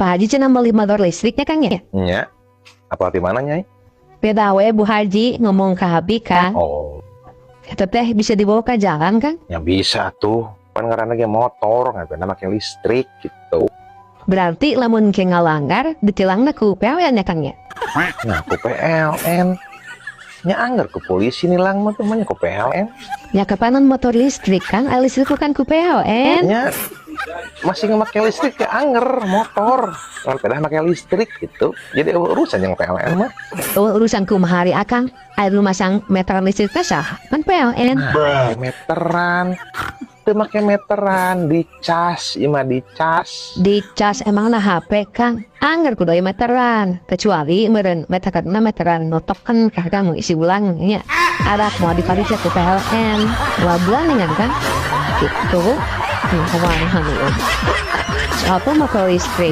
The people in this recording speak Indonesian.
Pak Haji cenah beli motor listriknya Kang ya? Nya, apa di mana Nyai? Beda we Bu Haji ngomong ke Habi Kang. Oh, Itu teh bisa dibawa ke jalan Kang? ya bisa tuh. Kan karena lagi motor, nggak pernah pakai listrik gitu. Berarti lamun ke ngalanggar ditilangna ku PLN ya Kang ya? Nah, ku PLN. Nya anggar ke polisi nilang mah temannya ku PLN. Ya kapanan motor listrik Kang? Listrik kan ku PLN. Nya masih ngemakai listrik ya angger motor. Kalau pernah pakai listrik gitu. Jadi urusan yang PLN mah. Urusan kumahari akang air rumah sang meteran listrik kasah kan PLN. Nah, meteran. Itu make meteran dicas, ima dicas. Dicas emang nah HP Kang anggar kudu aya meteran kecuali meureun meteran notok kan kagak mau isi ulang nya arak mau dipariksa ke PLN 2 bulan dengan kan gitu kawan hanu apa motor listrik